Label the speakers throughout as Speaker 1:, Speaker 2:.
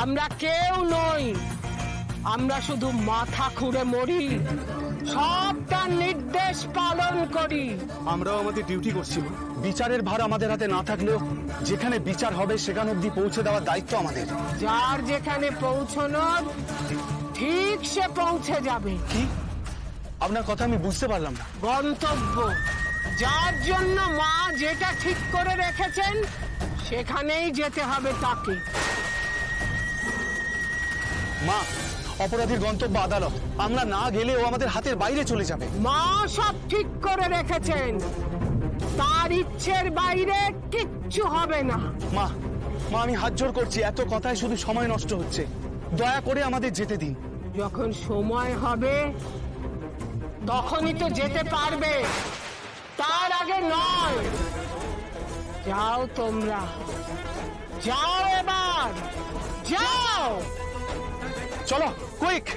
Speaker 1: আমরা কেউ নই, আমরা শুধু মাথা খুঁড়ে মরি, সবটা নির্দেশ পালন করি।
Speaker 2: আমরাও আমাদের ডিউটি করছি। বিচারের ভার আমাদের হাতে না থাকলেও যেখানে বিচার হবে সেখানে অব্দি পৌঁছে দেওয়ার দায়িত্ব আমাদের।
Speaker 1: যার যেখানে পৌঁছানোর ঠিক সে পৌঁছে যাবে।
Speaker 2: কি? আপনার কথা আমি বুঝতে পারলাম না।
Speaker 1: গন্তব্য, যার জন্য মা যেটা ঠিক করে রেখেছেন সেখানেই যেতে হবে তাকে।
Speaker 2: মা, অপরাধীর গন্তব্য আদালত, আমরা না গেলে ও আমাদের হাতের বাইরে চলে যাবে।
Speaker 1: মা সব ঠিক করে রেখেছেন, তার ইচ্ছের বাইরে কিচ্ছু হবে না।
Speaker 2: মা, মা আমি হাত জোড় করছি, এত কথায় শুধু সময় নষ্ট হচ্ছে, দয়া করে আমাদের যেতে দিন।
Speaker 1: যখন সময় হবে তখনই তো যেতে পারবে, তার আগে নয়। যাও তোমরা, যাও এবার, যাও।
Speaker 2: চলো, কুইক।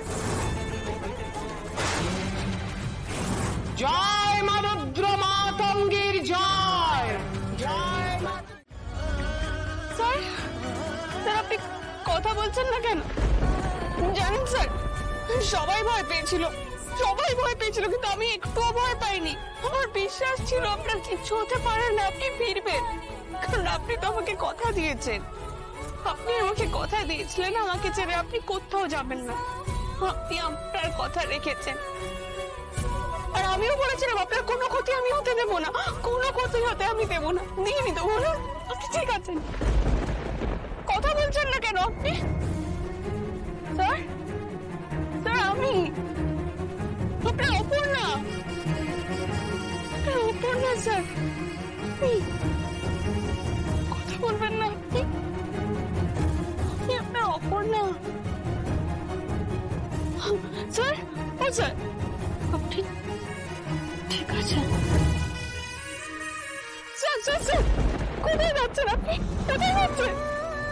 Speaker 1: জয় মা রুদ্র মাতঙ্গীর জয়, জয় মা।
Speaker 3: স্যার, স্যার আপনি কথা বলছেন না কেন? জানেন স্যার, সবাই ভয় পেয়েছিল, সবাই ভয় পেয়েছিল, কিন্তু আমি একটুও ভয় পাইনি। আমার বিশ্বাস ছিল আপনার কিচ্ছু হতে পারে না, আপনি ফিরবেন, কারণ আপনি তো আমাকে কথা দিয়েছেন। আপনি আমাকে কথা দিয়েছিলেন আমাকে ছেড়ে আপনি কোথাও যাবেন না, আপনি আপনার কথা রেখেছেন। আর আমিও বলেছিলাম আপনার কোনো ক্ষতি আমি হতে দেবো না, কোনো ক্ষতি হতে আমি দেবো না, দিইনি তো বলুন। আপনি ঠিক আছেন, কথা বলছেন না কেন আপনি? স্যার, স্যার আমি আপনার অপর্ণা, আপনার অপর্ণা স্যার, কথা বলবেন না আপনি? আপনি আপনার অপর্ণা স্যার। ও স্যার, আপনি ঠিক আছেন? স্যার স্যার স্যার, কোথায় যাচ্ছেন আপনি? কোথায় যাচ্ছেন?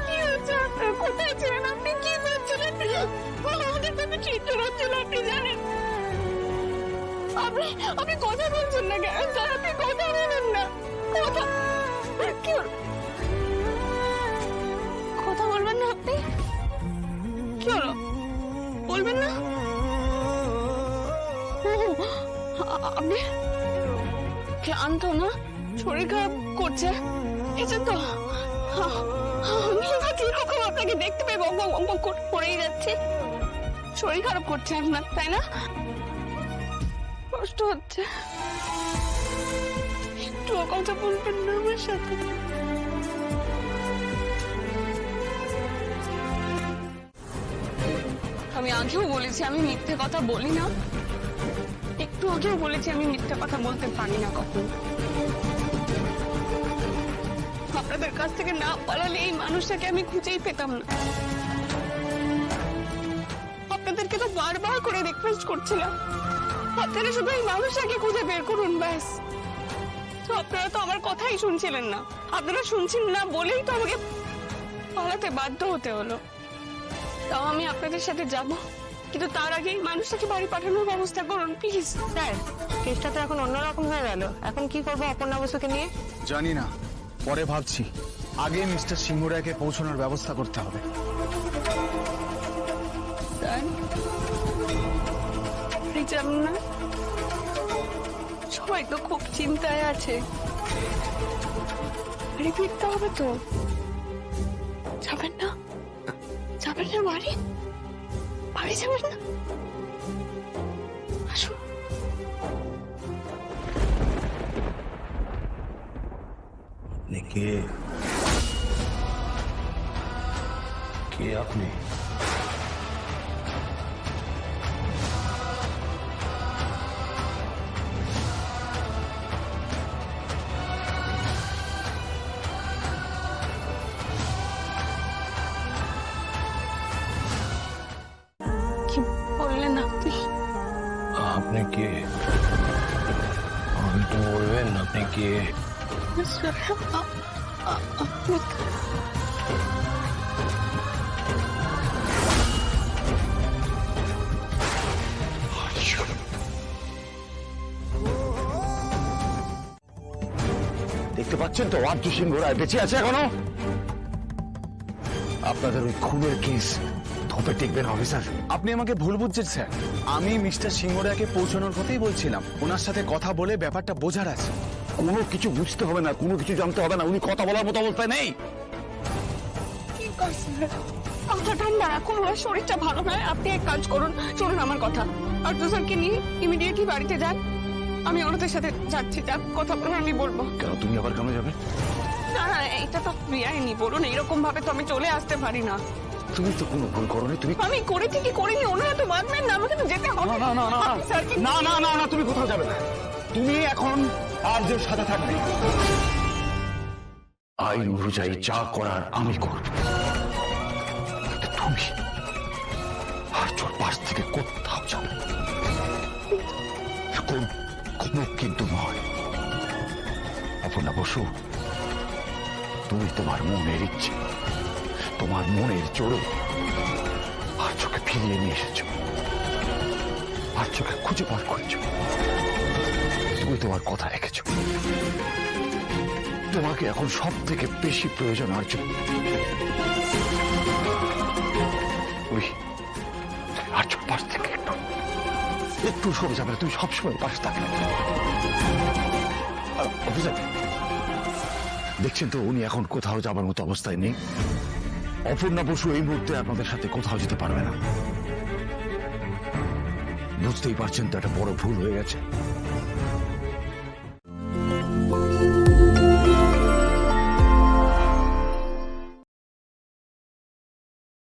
Speaker 3: কি হচ্ছে আপনার? কোথায় ছিলেন আপনি? কি করছেন আপনি? আমাদের তো চিন্তা হচ্ছিল, আপনি জানেন। আপনি আপনি কথা বলছেন না কেন স্যার? আপনি কথা বলেন না, কথা কি কথা বলবেন না আপনি? কি হলো, বলবেন না? আপনি ক্লান্ত না? শরীর খারাপ করছে, এসে তো আমি কিরকম আপনাকে দেখতে পেয়ে বক বক বক করেই যাচ্ছে। শরীর খারাপ করছে আপনার, তাই না? কষ্ট হচ্ছে, একটু কথা বলবেন না আমার সাথে? আমি আগেও বলেছি আমি মিথ্যে কথা বলি না, একটু আগেও বলেছি আমি মিথ্যে কথা বলতে পারি না কখনো। আপনাদের কাছ থেকে না পালালে এই মানুষটাকে আমি খুঁজেই পেতাম না। আপনাদেরকে তো বারবার করে রিকোয়েস্ট করছিলাম, আপনারা শুধু এই মানুষটাকে খুঁজে বের করুন ব্যাস। তো আপনারা তো আমার কথাই শুনছিলেন না, আপনারা শুনছিলেন না বলেই তো আমাকে পালাতে বাধ্য হতে হলো। তাও আমি আপনাদের সাথে যাব, কিন্তু তার আগে এই মানুষটাকে বাড়ি পাঠানোর ব্যবস্থা করুন প্লিজ।
Speaker 1: স্যার, কেসটা তো এখন অন্যরকম হয়ে গেল, এখন কি করবো অপর্ণা বসুকে নিয়ে?
Speaker 2: জানি না, পরে ভাবছি। আগে মিস্টার সিংহরায়কে পৌঁছানোর ব্যবস্থা করতে হবে।
Speaker 3: স্যার, আপনি জানেন না, সবাই তো খুব চিন্তায় আছে, বাড়ি ফিরতে হবে তো। যাবেন না? যাবেন না বাড়ি? বাড়ি যাবেন না? আসুন।
Speaker 4: আপনি কে? কে আপনি?
Speaker 3: কি বললেন আপনি?
Speaker 4: আপনি কে? আপনি তো বলবেন আপনি কে?
Speaker 2: দেখতে পাচ্ছেন তো আর্য সিংহ রায় বেঁচে আছে এখনো। আপনাদের ওই খুনের কেস ধোপে টিকবে না অফিসার। আপনি আমাকে ভুল বুঝছেন স্যার। আমি মিস্টার সিংহরায়কে পৌঁছানোর কথাই বলছিলাম। ওনার সাথে কথা বলে ব্যাপারটা বোঝার আছে। কোনো কিছু বুঝতে হবে না, কোনো কিছু জানতে হবে না, উনি কথা বলার মতো অবস্থায় নেই।
Speaker 3: কি করছেন মাথা ঠান্ডা রাখুন, ওর শরীরটা ভালো নয়। আপনি এক কাজ করুন, শুনুন আমার কথা, আর্য স্যারকে নিয়ে ইমিডিয়েটলি বাড়িতে যান। আমি ওনাদের সাথে যাচ্ছি, যাক কথা বলে আমি বলবো।
Speaker 2: কেন তুমি আবার কেন যাবে?
Speaker 3: না না, এটা তো বেআইনি, বলুন এরকম ভাবে তো আমি চলে আসতে পারি না।
Speaker 2: তুমি তো কোনো ভুল করোনি। তুমি
Speaker 3: আমি করেছি কি করিনি ওনারা তো মানবেন না, আমাকে তো যেতে হবে।
Speaker 2: না না না
Speaker 3: আপনি স্যারকে-
Speaker 2: না না না না, তুমি কোথাও যাবে না। তুমি এখন আর্যের সাথে থাকবে। আইন অনুযায়ী যা করার আমি করব। তুমি আর্যর পাশ থেকে কোথাও যাবে না। কোনো কিন্তু নয়। অপর্ণা বসু, তুমি তোমার মনের ইচ্ছে, তোমার মনের জোরে আর্যকে ফিরিয়ে নিয়ে এসেছো, আর্যকে খুঁজে বার করেছো। তুমি তোমার কথা রেখেছো। তোমাকে এখন সব থেকে বেশি প্রয়োজন আর্য। ওই আর্যর পাশ থেকে একটু সরে যাবে না, তুমি সবসময় পাশে থাকবে। অফিসার দেখছেন তো, উনি এখন কোথাও যাবার মতো অবস্থায় নেই। অপর্ণা বসু এই মুহূর্তে আপনাদের সাথে কোথাও যেতে পারবে না। বুঝতেই পারছেন তো, একটা বড় ভুল হয়ে গেছে।